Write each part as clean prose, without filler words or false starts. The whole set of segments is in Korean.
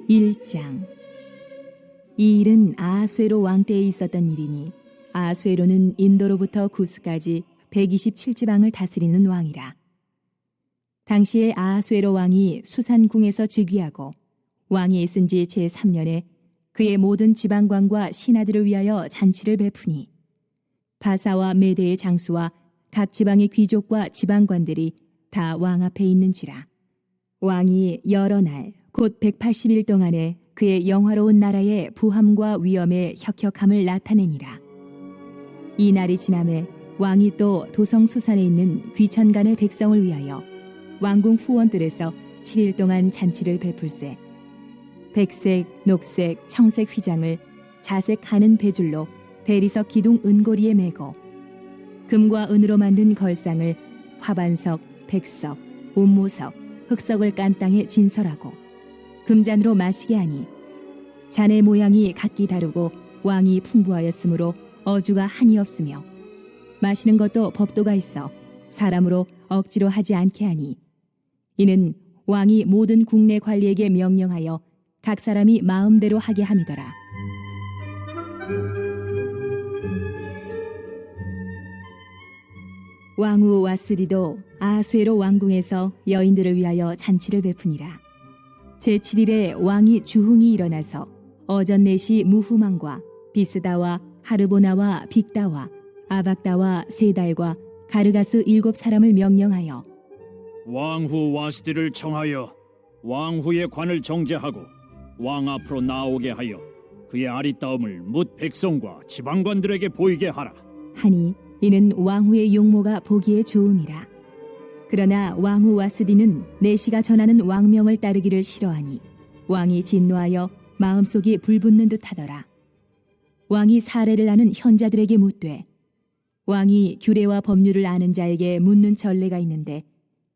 1장. 이 일은 아하수에로 왕 때에 있었던 일이니 아하수에로는 인도로부터 구스까지 127지방을 다스리는 왕이라. 당시에 아하수에로 왕이 수산궁에서 즉위하고 왕이 있은 지 제3년에 그의 모든 지방관과 신하들을 위하여 잔치를 베푸니 바사와 메대의 장수와 각 지방의 귀족과 지방관들이 다 왕 앞에 있는지라. 왕이 여러 날 곧 180일 동안에 그의 영화로운 나라의 부함과 위엄의 혁혁함을 나타내니라. 이 날이 지남에 왕이 또 도성 수산에 있는 귀천간의 백성을 위하여 왕궁 후원들에서 7일 동안 잔치를 베풀세. 백색, 녹색, 청색 휘장을 자색 가는 배줄로 대리석 기둥 은고리에 매고 금과 은으로 만든 걸상을 화반석, 백석, 옥모석, 흑석을 깐 땅에 진설하고 금잔으로 마시게 하니 잔의 모양이 각기 다르고 왕이 풍부하였으므로 어주가 한이 없으며 마시는 것도 법도가 있어 사람으로 억지로 하지 않게 하니 이는 왕이 모든 국내 관리에게 명령하여 각 사람이 마음대로 하게 함이더라. 왕후 와스디도 아하수에로 왕궁에서 여인들을 위하여 잔치를 베푸니라. 제7일에 왕이 주흥이 일어나서 어전넷이 무후망과 비스다와 하르보나와 빅다와 아박다와 세달과 가르가스 7사람을 명령하여 왕후 와스디를 청하여 왕후의 관을 정제하고 왕 앞으로 나오게 하여 그의 아리따움을 뭇 백성과 지방관들에게 보이게 하라 하니 이는 왕후의 용모가 보기에 좋음이라. 그러나 왕후 와스디는 내시가 전하는 왕명을 따르기를 싫어하니 왕이 진노하여 마음속이 불붙는 듯하더라. 왕이 사례를 아는 현자들에게 묻되 왕이 규례와 법률을 아는 자에게 묻는 전례가 있는데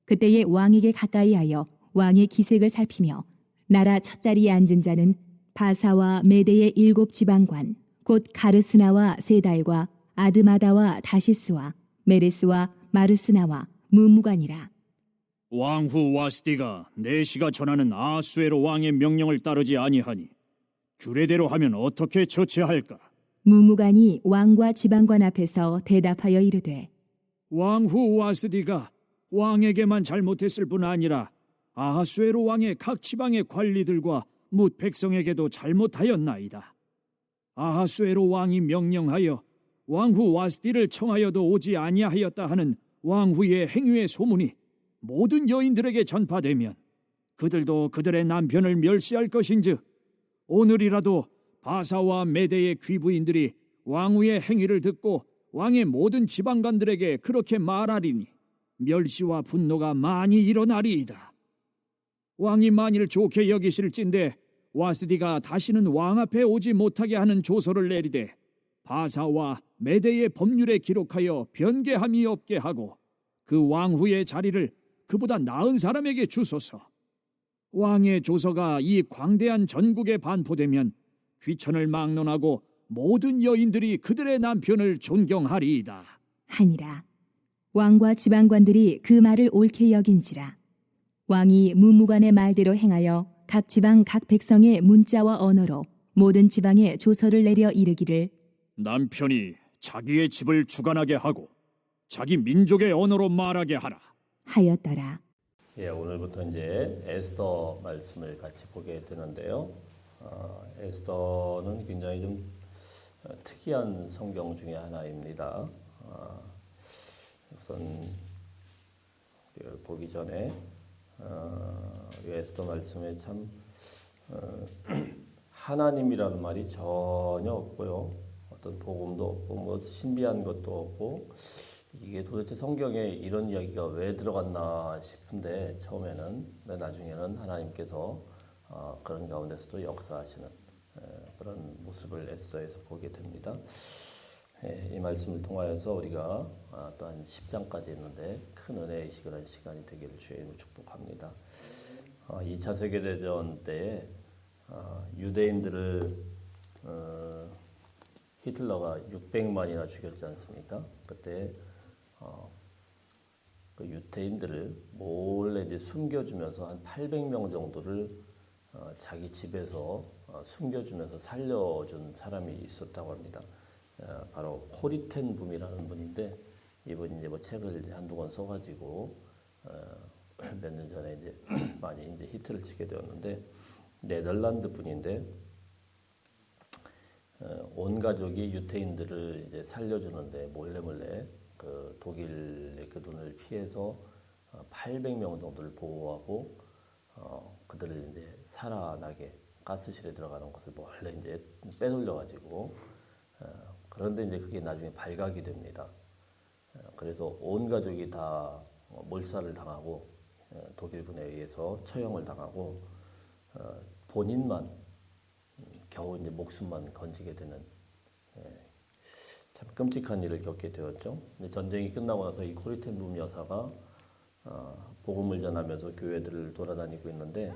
그때에 왕에게 가까이하여 왕의 기색을 살피며 나라 첫자리에 앉은 자는 바사와 메대의 7지방관 곧 가르스나와 세달과 아드마다와 다시스와 메레스와 마르스나와 무무관이라. 왕후 와스디가 내시가 전하는 아하수에로 왕의 명령을 따르지 아니하니 규례대로 하면 어떻게 처치할까? 무무관이 왕과 지방관 앞에서 대답하여 이르되 왕후 와스디가 왕에게만 잘못했을 뿐 아니라 아하수에로 왕의 각 지방의 관리들과 뭇 백성에게도 잘못하였나이다. 아하수에로 왕이 명령하여 왕후 와스디를 청하여도 오지 아니하였다 하는 왕후의 행위의 소문이 모든 여인들에게 전파되면 그들도 그들의 남편을 멸시할 것인즉 오늘이라도 바사와 메대의 귀부인들이 왕후의 행위를 듣고 왕의 모든 지방관들에게 그렇게 말하리니 멸시와 분노가 많이 일어나리이다. 왕이 만일 좋게 여기실진데 와스디가 다시는 왕 앞에 오지 못하게 하는 조서를 내리되 바사와 메대의 법률에 기록하여 변개함이 없게 하고 그 왕후의 자리를 그보다 나은 사람에게 주소서. 왕의 조서가 이 광대한 전국에 반포되면 귀천을 막론하고 모든 여인들이 그들의 남편을 존경하리이다. 하니라. 왕과 지방관들이 그 말을 옳게 여긴지라. 왕이 무무관의 말대로 행하여 각 지방 각 백성의 문자와 언어로 모든 지방에 조서를 내려 이르기를 남편이 자기의 집을 주관하게 하고 자기 민족의 언어로 말하게 하라 하였더라. 예, 오늘부터 이제 에스더 말씀을 같이 보게 되는데요. 에스더는 굉장히 좀 특이한 성경 중에 하나입니다. 우선 보기 전에 에스더 말씀에 참 하나님이라는 말이 전혀 없고요. 어떤 복음도 없고 뭐 신비한 것도 없고 이게 도대체 성경에 이런 이야기가 왜 들어갔나 싶은데 처음에는 나중에는 하나님께서 그런 가운데서도 역사하시는 그런 모습을 에스더에서 보게 됩니다. 이 말씀을 통하여서 우리가 또한 10장까지 있는데 큰 은혜의 시간이 되기를 주의 이름으로 축복합니다. 2차 세계대전 때에 유대인들을 히틀러가 600만이나 죽였지 않습니까? 그때 그 유대인들을 몰래 이제 숨겨주면서 한 800명 정도를 자기 집에서 숨겨주면서 살려준 사람이 있었다고 합니다. 바로 코리 텐 붐이라는 분인데 이분이 이제 뭐 책을 한두 권 써가지고 몇 년 전에 이제 많이 이제 히트를 치게 되었는데 네덜란드 분인데 온 가족이 유태인들을 이제 살려주는데 몰래 그 독일의 그 눈을 피해서 800명 정도를 보호하고 그들을 이제 살아나게 가스실에 들어가는 것을 몰래 이제 빼돌려 가지고 그런데 이제 그게 나중에 발각이 됩니다. 그래서 온 가족이 다 몰살을 당하고 독일군에 의해서 처형을 당하고 본인만 겨우 이제 목숨만 건지게 되는 참 끔찍한 일을 겪게 되었죠. 전쟁이 끝나고 나서 이 코리 텐 붐 여사가 복음을 전하면서 교회들을 돌아다니고 있는데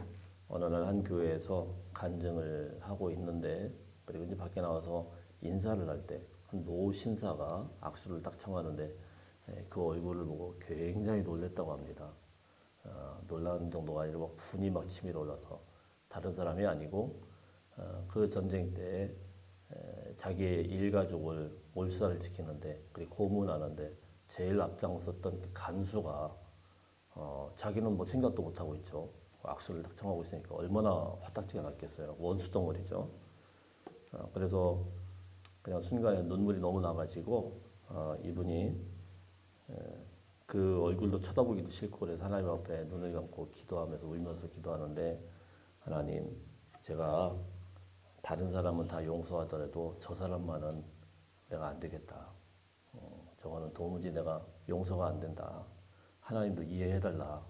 어느 날 한 교회에서 간증을 하고 있는데 그리고 이제 밖에 나와서 인사를 할 때 한 노 신사가 악수를 딱 청하는데 그 얼굴을 보고 굉장히 놀랬다고 합니다. 놀라는 정도가 아니라 막 분이 막 치밀어 올라서 다른 사람이 아니고 그 전쟁 때 자기의 일가족을 몰살을 지키는데 그리고 고문하는데 제일 앞장섰던 그 간수가 자기는 뭐 생각도 못 하고 있죠. 악수를 딱 청하고 있으니까 얼마나 화딱지가 났겠어요. 원수 덩어리죠. 그래서 그냥 순간에 눈물이 너무 나가지고 이분이 그 얼굴도 쳐다보기도 싫고 그래서 하나님 앞에 눈을 감고 기도하면서 울면서 기도하는데 하나님 제가 다른 사람은 다 용서하더라도 저 사람만은 내가 안 되겠다. 저거는 도무지 내가 용서가 안 된다. 하나님도 이해해달라.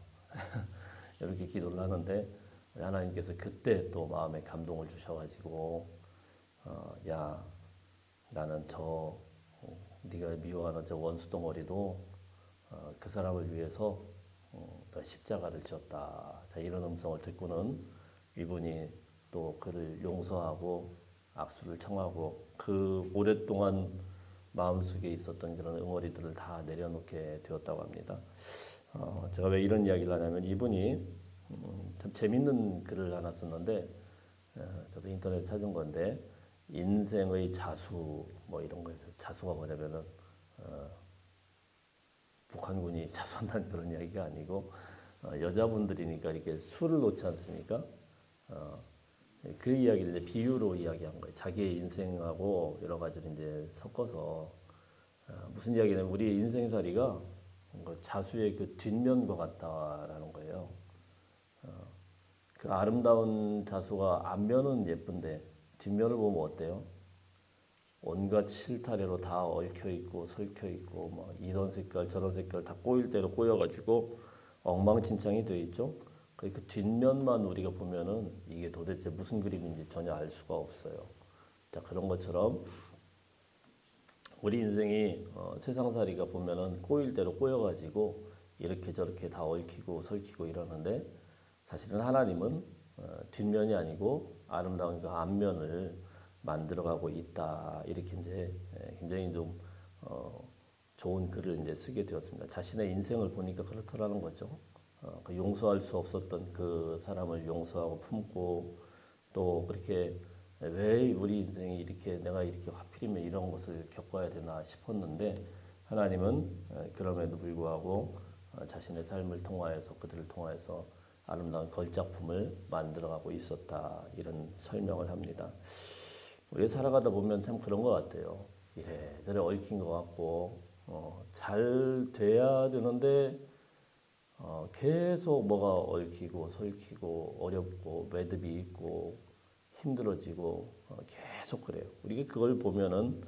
이렇게 기도를 하는데 하나님께서 그때 또 마음에 감동을 주셔가지고 야 나는 저 네가 미워하는 저 원수 덩어리도 그 사람을 위해서 십자가를 지었다. 자, 이런 음성을 듣고는 이분이 또 그를 용서하고 악수를 청하고 그 오랫동안 마음속에 있었던 그런 응어리들을 다 내려놓게 되었다고 합니다. 제가 왜 이런 이야기를 하냐면 이분이 참 재밌는 글을 하나 썼는데 저도 인터넷에 찾은 건데 인생의 자수 뭐 이런 거예요. 자수가 뭐냐면은 북한군이 자수한다는 그런 이야기가 아니고 여자분들이니까 이렇게 술을 놓지 않습니까? 그 이야기를 이제 비유로 이야기한 거예요. 자기의 인생하고 여러 가지를 이제 섞어서 무슨 이야기냐면 우리의 인생살이가 자수의 그 뒷면과 같다라는 거예요. 그 아름다운 자수가 앞면은 예쁜데 뒷면을 보면 어때요? 온갖 실타래로 다 얽혀 있고 설켜 있고 뭐 이런 색깔 저런 색깔 다 꼬일 대로 꼬여가지고 엉망진창이 돼 있죠. 그 뒷면만 우리가 보면은 이게 도대체 무슨 그림인지 전혀 알 수가 없어요. 자, 그런 것처럼 우리 인생이 세상살이가 보면은 꼬일 대로 꼬여가지고 이렇게 저렇게 다 얽히고 설키고 이러는데 사실은 하나님은 뒷면이 아니고 아름다운 그 앞면을 만들어가고 있다. 이렇게 이제 굉장히 좀 좋은 글을 이제 쓰게 되었습니다. 자신의 인생을 보니까 그렇더라는 거죠. 그 용서할 수 없었던 그 사람을 용서하고 품고 또 그렇게 왜 우리 인생이 이렇게 내가 이렇게 하필이면 이런 것을 겪어야 되나 싶었는데 하나님은 그럼에도 불구하고 자신의 삶을 통하여서 그들을 통하여서 아름다운 걸작품을 만들어가고 있었다. 이런 설명을 합니다. 우리가 살아가다 보면 참 그런 것 같아요. 이래저래 얽힌 것 같고 잘 돼야 되는데 계속 뭐가 얽히고 설키고 어렵고 매듭이 있고 힘들어지고 계속 그래요. 우리가 그걸 보면은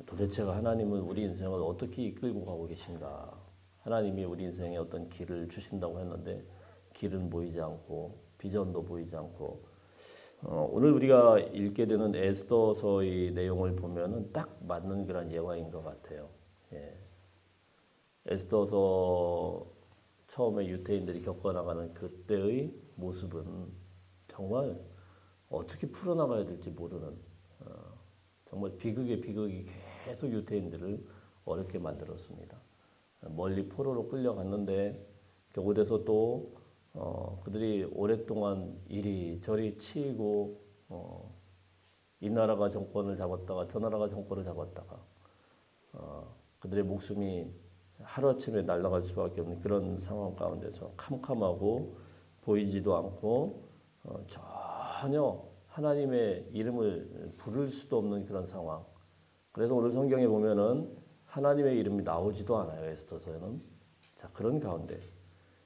도대체가 하나님은 우리 인생을 어떻게 이끌고 가고 계신가? 하나님이 우리 인생에 어떤 길을 주신다고 했는데 길은 보이지 않고 비전도 보이지 않고 오늘 우리가 읽게 되는 에스더서의 내용을 보면은 딱 맞는 그런 예화인 것 같아요. 예. 에스더서 처음에 유태인들이 겪어나가는 그때의 모습은 정말 어떻게 풀어나가야 될지 모르는 정말 비극의 비극이 계속 유태인들을 어렵게 만들었습니다. 멀리 포로로 끌려갔는데 그곳에서 또 그들이 오랫동안 이리저리 치이고 이 나라가 정권을 잡았다가 저 나라가 정권을 잡았다가 그들의 목숨이 하루아침에 날아갈 수밖에 없는 그런 상황 가운데서 캄캄하고 보이지도 않고 전혀 하나님의 이름을 부를 수도 없는 그런 상황. 그래서 오늘 성경에 보면은 하나님의 이름이 나오지도 않아요. 에스더서에는. 자, 그런 가운데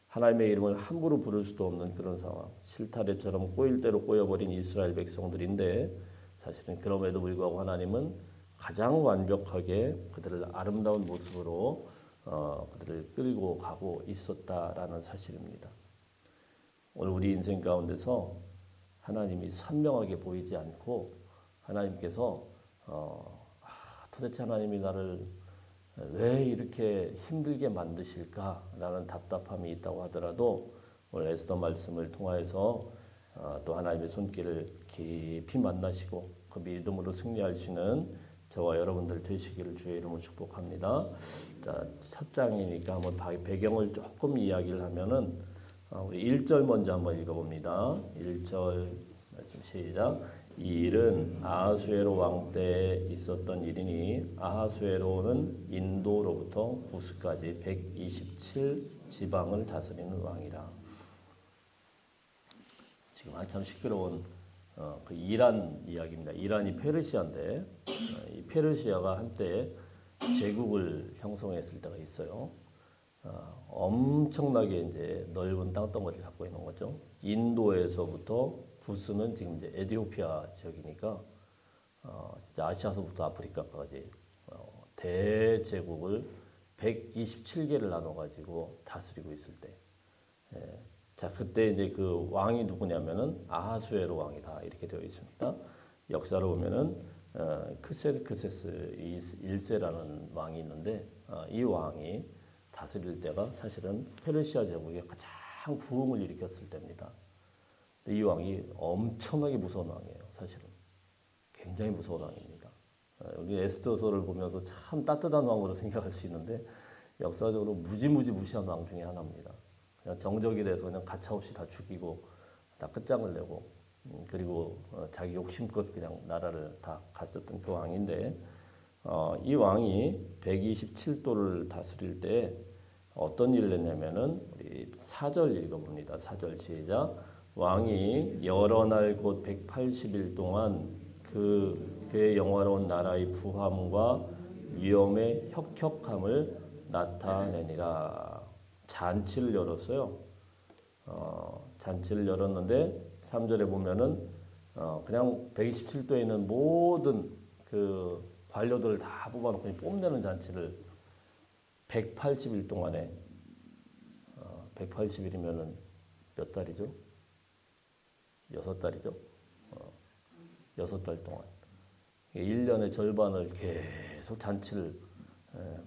하나님의 이름을 함부로 부를 수도 없는 그런 상황. 실타래처럼 꼬일 대로 꼬여버린 이스라엘 백성들인데 사실은 그럼에도 불구하고 하나님은 가장 완벽하게 그들을 아름다운 모습으로 그들을 끌고 가고 있었다라는 사실입니다. 오늘 우리 인생 가운데서 하나님이 선명하게 보이지 않고 하나님께서 도대체 하나님이 나를 왜 이렇게 힘들게 만드실까라는 답답함이 있다고 하더라도 오늘 에스더 말씀을 통하여서 또 하나님의 손길을 깊이 만나시고 그 믿음으로 승리할 수 있는 저와 여러분들 되시기를 주의 이름으로 축복합니다. 자, 첫 장이니까 한번 배경을 조금 이야기를 하면은 우리 1절 먼저 한번 읽어봅니다. 1절 말씀 시작. 이 일은 아하수에로 왕 때에 있었던 일이니 아하수에로는 인도로부터 구스까지 127 지방을 다스리는 왕이라. 지금 한참 시끄러운 그 이란 이야기입니다. 이란이 페르시아인데 이 페르시아가 한때 제국을 형성했을 때가 있어요. 엄청나게 이제 넓은 땅덩어리를 갖고 있는 거죠. 인도에서부터 구스는 지금 이제 에티오피아 지역이니까 아시아서부터 아프리카까지 대제국을 127개를 나눠가지고 다스리고 있을 때, 자 그때 이제 그 왕이 누구냐면은 아하수에로 왕이다 이렇게 되어 있습니다. 역사로 보면은 크세르크세스 1세라는 왕이 있는데 이 왕이 다스릴 때가 사실은 페르시아 제국에 가장 부흥을 일으켰을 때입니다. 이 왕이 엄청나게 무서운 왕이에요. 사실은 굉장히 무서운 왕입니다. 우리 에스더서를 보면서 참 따뜻한 왕으로 생각할 수 있는데 역사적으로 무지무지 무시한 왕 중에 하나입니다. 그냥 정적이 돼서 그냥 가차없이 다 죽이고 다 끝장을 내고 그리고 자기 욕심껏 그냥 나라를 다 가졌던 그 왕인데 이 왕이 127도를 다스릴 때 어떤 일을 했냐면은 우리 4절 읽어봅니다. 4절 시작. 왕이 여러 날 곧 180일 동안 그의 영화로운 나라의 부함과 위엄의 혁혁함을 나타내니라. 잔치를 열었어요. 잔치를 열었는데 3절에 보면은 그냥 127도에 있는 모든 그 관료들을 다 뽑아놓고 뽐내는 잔치를 180일 동안에 180일이면은 몇 달이죠? 6달이죠. 6달 동안 1년의 절반을 계속 잔치를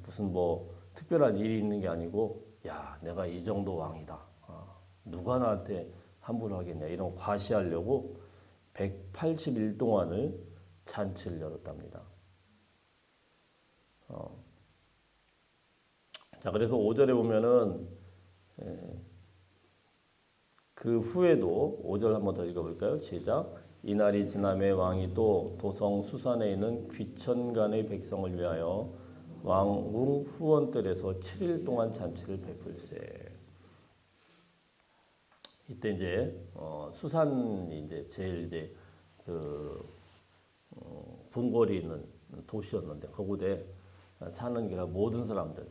무슨 뭐 특별한 일이 있는 게 아니고 야 내가 이 정도 왕이다. 누가 나한테 함부로 하겠냐 이런 과시하려고 180일 동안을 잔치를 열었답니다. 자 그래서 5절에 보면은 그 후에도 5절 한번 더 읽어볼까요? 시작. 이날이 지남에 왕이 또 도성 수산에 있는 귀천간의 백성을 위하여 왕궁 후원들에서 7일 동안 잔치를 베풀세. 이때 이제 수산이 이제 제일 이제 그 궁궐이 있는 도시였는데 거기에 사는 게 모든 사람들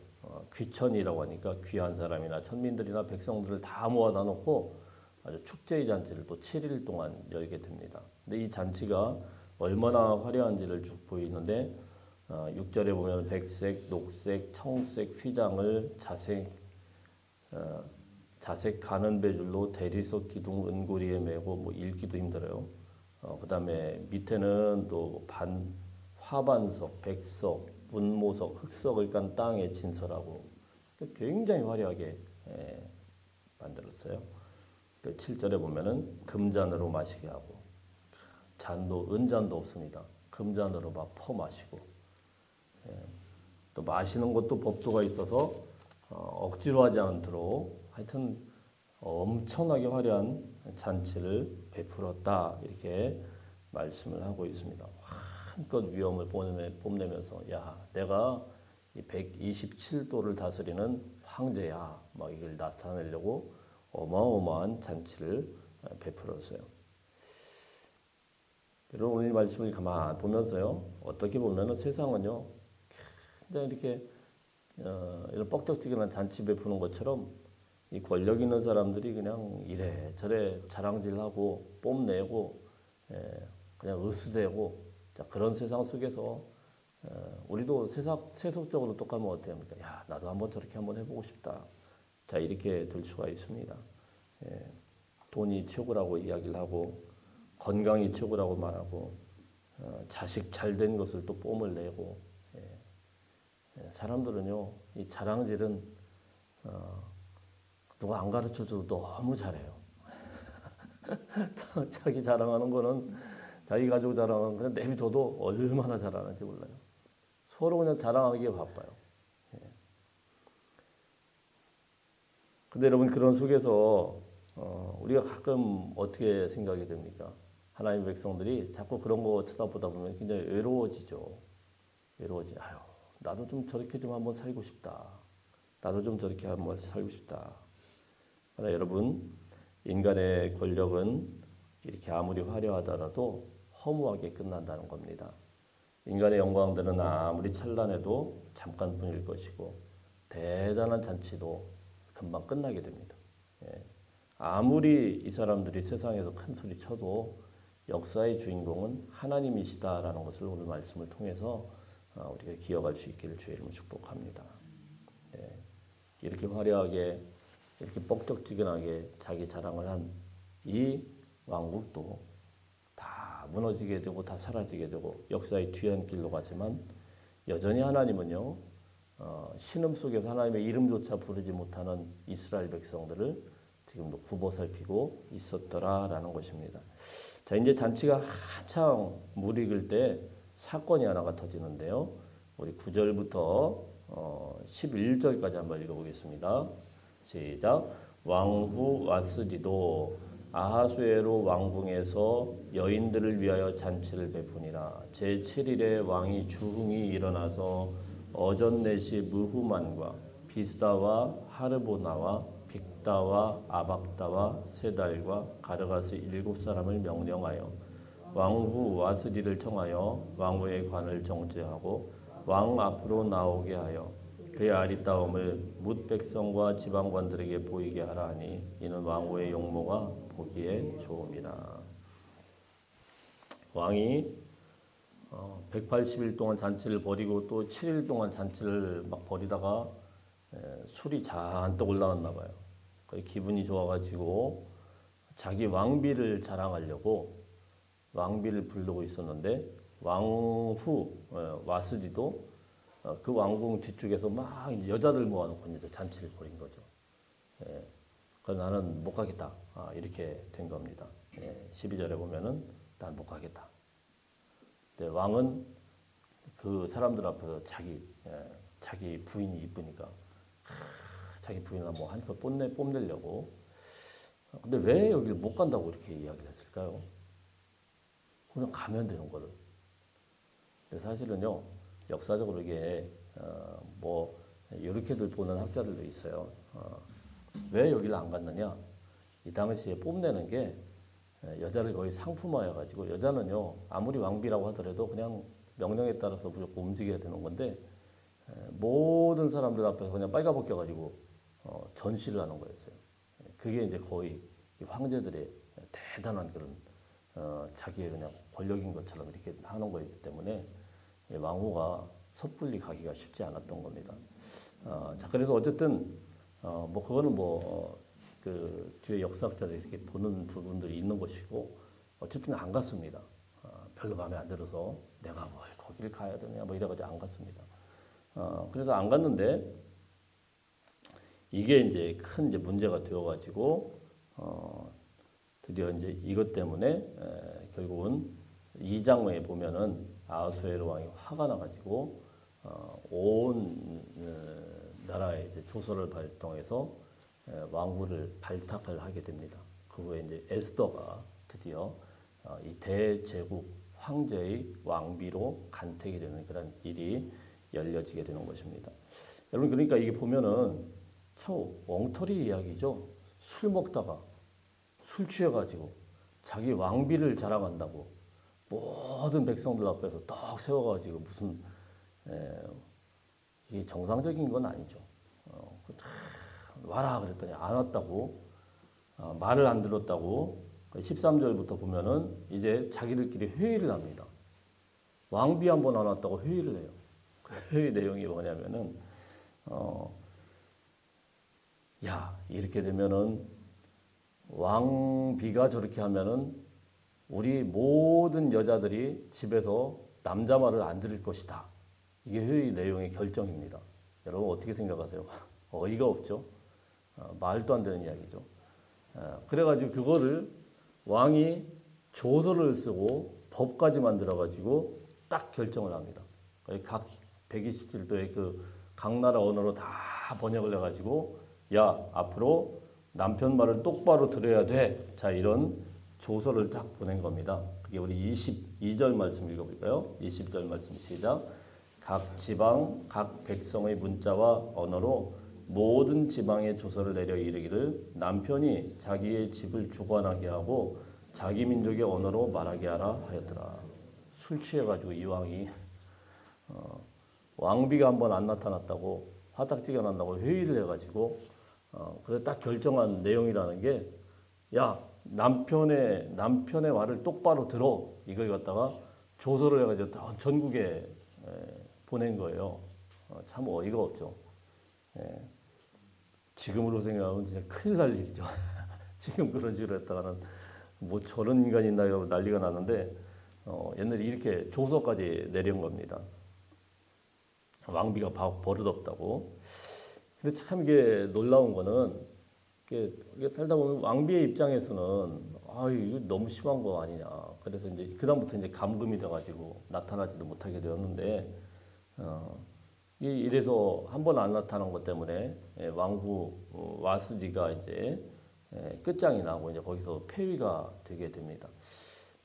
귀천이라고 하니까 귀한 사람이나 천민들이나 백성들을 다 모아다 놓고 아주 축제의 잔치를 또 7일 동안 열게 됩니다. 근데 이 잔치가 얼마나 화려한지를 쭉 보이는데 6절에 보면 백색, 녹색, 청색 휘장을 자색 가는 배줄로 대리석 기둥 은고리에 메고 뭐 읽기도 힘들어요. 그다음에 밑에는 또 화반석, 백석, 분모석, 흑석을 깐 땅에 진설하고 굉장히 화려하게 만들었어요. 7절에 보면은 금잔으로 마시게 하고 잔도 은잔도 없습니다. 금잔으로 막 퍼 마시고 또 마시는 것도 법도가 있어서 억지로 하지 않도록 하여튼 엄청나게 화려한 잔치를 베풀었다 이렇게 말씀을 하고 있습니다. 한껏 위엄을 뽐내면서 야 내가 이 127도를 다스리는 황제야 막 이걸 나타내려고 어마어마한 잔치를 베풀었어요. 여러분 오늘 이 말씀을 가만 보면서요 어떻게 보면은 세상은요 그냥 이렇게 이런 뻑적지근한 잔치 베푸는 것처럼 이 권력 있는 사람들이 그냥 이래 저래 자랑질하고 뽐내고 그냥 으스대고 자, 그런 세상 속에서 우리도 세속적으로 똑같으면 어때요? 야 나도 한번 저렇게 한번 해보고 싶다. 자 이렇게 될 수가 있습니다. 돈이 최고라고 이야기를 하고 건강이 최고라고 말하고 자식 잘된 것을 또 뽐을 내고 사람들은요 이 자랑질은 누가 안 가르쳐줘도 너무 잘해요. 자기 자랑하는 거는 자기 가족 자랑하는 그냥 내비둬도 얼마나 잘하는지 몰라요. 서로 그냥 자랑하기에 바빠요. 근데 여러분 그런 속에서 우리가 가끔 어떻게 생각이 됩니까? 하나님의 백성들이 자꾸 그런 거 쳐다보다 보면 굉장히 외로워지죠. 아유, 나도 좀 저렇게 좀 한번 살고 싶다. 나도 좀 저렇게 한번 살고 싶다. 그러나 여러분, 인간의 권력은 이렇게 아무리 화려하더라도 허무하게 끝난다는 겁니다. 인간의 영광들은 아무리 찬란해도 잠깐뿐일 것이고 대단한 잔치도 금방 끝나게 됩니다. 아무리 이 사람들이 세상에서 큰 소리 쳐도 역사의 주인공은 하나님이시다라는 것을 오늘 말씀을 통해서 우리가 기억할 수 있기를 주의 이름으로 축복합니다. 이렇게 화려하게 이렇게 뻑적지근하게 자기 자랑을 한 이 왕국도 다 무너지게 되고 다 사라지게 되고 역사의 뒤안길로 가지만 여전히 하나님은요 신음 속에서 하나님의 이름조차 부르지 못하는 이스라엘 백성들을 지금도 굽어 살피고 있었더라라는 것입니다. 자 이제 잔치가 한창 무르익을 때 사건이 하나가 터지는데요. 우리 9절부터 11절까지 한번 읽어보겠습니다. 시작. 왕후 와스디도 아하수에로 왕궁에서 여인들을 위하여 잔치를 베푸니라. 제7일에 왕이 주흥이 일어나서 어전넷이 무후만과 비스다와 하르보나와 빅다와 아박다와 세달과 가르가스 7사람을 명령하여 왕후 와스디를 청하여 왕후의 관을 정죄하고 왕 앞으로 나오게 하여 그의 아리따움을 뭇 백성과 지방관들에게 보이게 하라 하니 이는 왕후의 용모가 보기에 좋음이라. 왕이 180일 동안 잔치를 벌이고 또 7일 동안 잔치를 막 벌이다가 술이 잔뜩 올라왔나 봐요. 기분이 좋아가지고 자기 왕비를 자랑하려고 왕비를 부르고 있었는데 왕후 와스디도 그 왕궁 뒤쪽에서 막 여자들 모아놓고 이제 잔치를 벌인 거죠. 그래서 나는 못 가겠다. 이렇게 된 겁니다. 12절에 보면은 난 못 가겠다. 근데 왕은 그 사람들 앞에서 자기 부인이 이쁘니까 자기 부인을 뭐 한껏 뽐내려고. 근데 왜 여기를 못 간다고 이렇게 이야기를 했을까요? 그냥 가면 되는 거를. 근데 사실은요, 역사적으로 이게 뭐 이렇게들 보는 학자들도 있어요. 왜 여기를 안 갔느냐? 이 당시에 뽐내는 게 여자를 거의 상품화해가지고 여자는요 아무리 왕비라고 하더라도 그냥 명령에 따라서 무조건 움직여야 되는 건데 모든 사람들 앞에서 그냥 빨가벗겨가지고 전시를 하는 거였어요. 그게 이제 거의 황제들의 대단한 그런 자기의 그냥 권력인 것처럼 이렇게 하는 거였기 때문에 왕후가 섣불리 가기가 쉽지 않았던 겁니다. 자 그래서 어쨌든 뭐 그거는 그 뒤에 역사학자들이 이렇게 보는 부분들이 있는 것이고 어쨌든 안 갔습니다. 별로 마음에 안 들어서 내가 뭘 거기를 가야 되냐 뭐 이래가지고 안 갔습니다. 그래서 안 갔는데 이게 이제 큰 이제 문제가 되어가지고 드디어 이제 이것 때문에 결국은 2장에 보면은 아하수에로 왕이 화가 나가지고 온 나라에 이제 조서를 발동해서 왕후를 발탁을 하게 됩니다. 그 후에 이제 에스더가 드디어 이 대제국 황제의 왕비로 간택이 되는 그런 일이 열려지게 되는 것입니다. 여러분 그러니까 이게 보면은 참 엉터리 이야기죠. 술 먹다가 술 취해가지고 자기 왕비를 자랑한다고 모든 백성들 앞에서 딱 세워가지고 무슨 이게 정상적인 건 아니죠. 와라 그랬더니 안 왔다고 말을 안 들었다고 13절부터 보면은 이제 자기들끼리 회의를 합니다. 왕비 한 번 안 왔다고 회의를 해요. 그 회의 내용이 뭐냐면은 야 이렇게 되면은 왕비가 저렇게 하면은 우리 모든 여자들이 집에서 남자 말을 안 들을 것이다. 이게 회의 내용의 결정입니다. 여러분 어떻게 생각하세요? 어이가 없죠. 말도 안 되는 이야기죠. 그래가지고 그거를 왕이 조서를 쓰고 법까지 만들어가지고 딱 결정을 합니다. 각 127도의 그 각 나라 언어로 다 번역을 해가지고 야 앞으로 남편 말을 똑바로 들어야 돼. 자 이런 조서를 딱 보낸 겁니다. 그게 우리 22절 말씀 읽어볼까요? 20절 말씀 시작. 각 지방 각 백성의 문자와 언어로 모든 지방에 조서를 내려 이르기를 남편이 자기의 집을 주관하게 하고 자기 민족의 언어로 말하게 하라 하였더라. 술 취해가지고 이 왕이 왕비가 한번 안 나타났다고 화딱지가 난다고 회의를 해가지고 그래 딱 결정한 내용이라는 게 야 남편의 말을 똑바로 들어 이걸 갖다가 조서를 해가지고 전국에 보낸 거예요. 참 어이가 없죠. 지금으로 생각하면 진짜 큰일 날 일이죠. 지금 그런 식으로 했다가는 뭐 저런 인간이 있나요? 난리가 나는데 옛날에 이렇게 조서까지 내린 겁니다. 왕비가 버릇없다고. 근데 참 이게 놀라운 거는 이게 살다 보면 왕비의 입장에서는 이거 너무 심한 거 아니냐. 그래서 이제 그다음부터 이제 감금이 돼가지고 나타나지도 못하게 되었는데 이래서 한 번 안 나타난 것 때문에 왕후 와스디가 이제 끝장이 나고 이제 거기서 폐위가 되게 됩니다.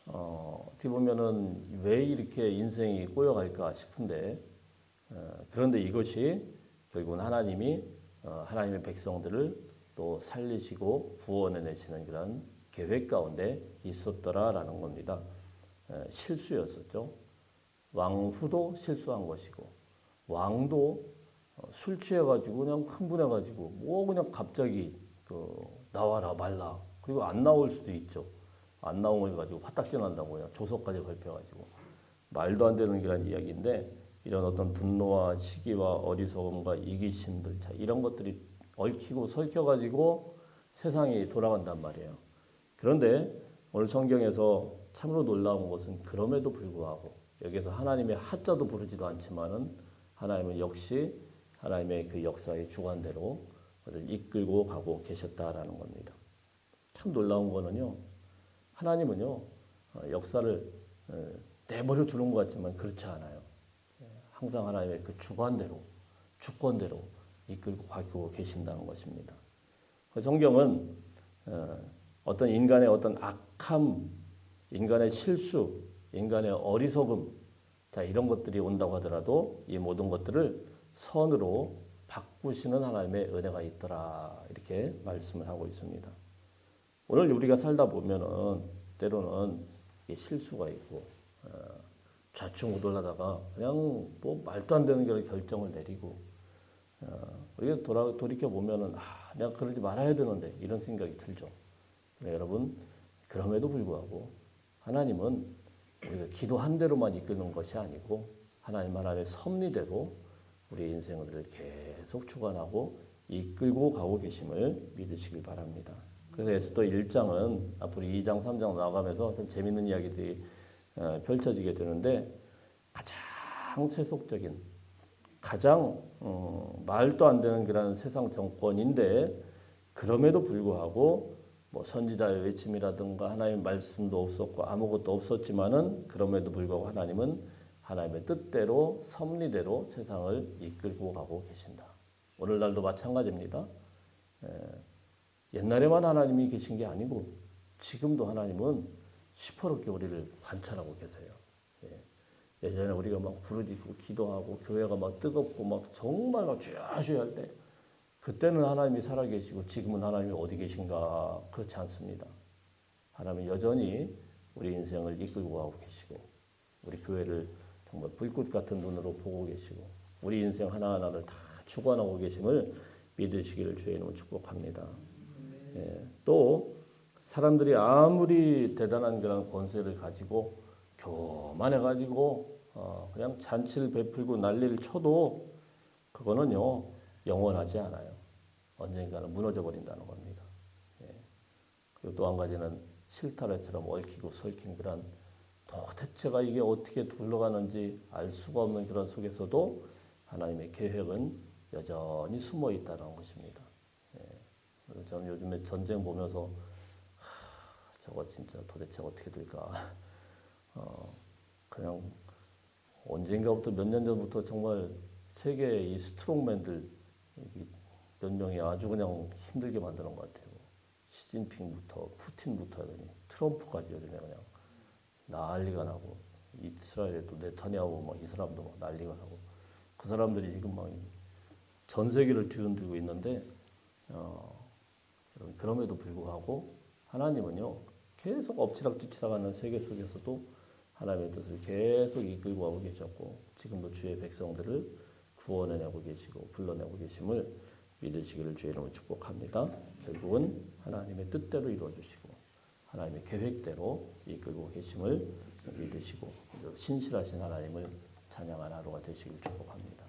어떻게 보면은 왜 이렇게 인생이 꼬여갈까 싶은데 그런데 이것이 결국은 하나님이 하나님의 백성들을 또 살리시고 구원해내시는 그런 계획 가운데 있었더라라는 겁니다. 실수였었죠. 왕후도 실수한 것이고 왕도 술 취해가지고 그냥 흥분해가지고 뭐 그냥 갑자기 나와라 말라 그리고 안 나올 수도 있죠. 안 나온 걸 가지고 화딱지 난다고요. 조서까지 걸쳐가지고 말도 안 되는 그런 이야기인데 이런 어떤 분노와 시기와 어리석음과 이기심들 이런 것들이 얽히고 설켜가지고 세상이 돌아간단 말이에요. 그런데 오늘 성경에서 참으로 놀라운 것은 그럼에도 불구하고 여기서 하나님의 하자도 부르지도 않지만은 하나님은 역시 하나님의 그 역사의 주관대로 그를 이끌고 가고 계셨다라는 겁니다. 참 놀라운 거는요. 하나님은요. 역사를 내버려 두는 것 같지만 그렇지 않아요. 항상 하나님의 그 주관대로 주권대로 이끌고 가고 계신다는 것입니다. 성경은 어떤 인간의 어떤 악함, 인간의 실수, 인간의 어리석음, 이런 것들이 온다고 하더라도 이 모든 것들을 선으로 바꾸시는 하나님의 은혜가 있더라 이렇게 말씀을 하고 있습니다. 오늘 우리가 살다 보면은 때로는 실수가 있고 좌충우돌하다가 그냥 뭐 말도 안 되는 결정을 내리고 우리가 돌이켜 보면은 내가 그러지 말아야 되는데 이런 생각이 들죠. 여러분 그럼에도 불구하고 하나님은 우리가 기도한 대로만 이끄는 것이 아니고 하나님의 섭리대로 우리 인생을 계속 주관하고 이끌고 가고 계심을 믿으시길 바랍니다. 그래서 에스더 1장은 앞으로 2장, 3장 나아가면서 좀 재밌는 이야기들이 펼쳐지게 되는데 가장 세속적인 가장 말도 안 되는 그런 세상 정권인데 그럼에도 불구하고 뭐 선지자의 외침이라든가 하나님의 말씀도 없었고 아무것도 없었지만은 그럼에도 불구하고 하나님은 하나님의 뜻대로 섭리대로 세상을 이끌고 가고 계신다. 오늘날도 마찬가지입니다. 옛날에만 하나님이 계신 게 아니고 지금도 하나님은 시퍼렇게 우리를 관찰하고 계세요. 예전에 우리가 막 부르짖고 기도하고 교회가 막 뜨겁고 막 정말 막 주야주야 할 때 그때는 하나님이 살아계시고 지금은 하나님이 어디 계신가? 그렇지 않습니다. 하나님은 여전히 우리 인생을 이끌고 가고 계시고 우리 교회를 정말 불꽃 같은 눈으로 보고 계시고 우리 인생 하나하나를 다 주관하고 계심을 믿으시기를 주의 이름으로 축복합니다. 또 사람들이 아무리 대단한 그런 권세를 가지고 교만해가지고 그냥 잔치를 베풀고 난리를 쳐도 그거는요 영원하지 않아요. 언젠가는 무너져 버린다는 겁니다. 그리고 또 한 가지는 실타래처럼 얽히고 설킨 그런 도대체가 이게 어떻게 굴러가는지 알 수가 없는 그런 속에서도 하나님의 계획은 여전히 숨어 있다는 것입니다. 그래서 저는 요즘에 전쟁 보면서 저거 진짜 도대체 어떻게 될까? 그냥 언젠가부터 몇 년 전부터 정말 세계의 이 스트롱맨들 몇 명이 아주 그냥 힘들게 만드는 것 같아요. 시진핑부터 푸틴부터 트럼프까지 요즘에 그냥 난리가 나고 이스라엘에도 네타냐후 막 이 사람도 막 난리가 나고 그 사람들이 지금 막 전 세계를 뒤흔들고 있는데 그럼에도 불구하고 하나님은요 계속 엎치락뒤치락하는 세계 속에서도 하나님의 뜻을 계속 이끌고 가고 계셨고 지금도 주의 백성들을 구원해내고 계시고 불러내고 계심을 믿으시기를 주의 이름으로 축복합니다. 결국은 하나님의 뜻대로 이루어주시고 하나님의 계획대로 이끌고 계심을 믿으시고 신실하신 하나님을 찬양하는 하루가 되시길 축복합니다.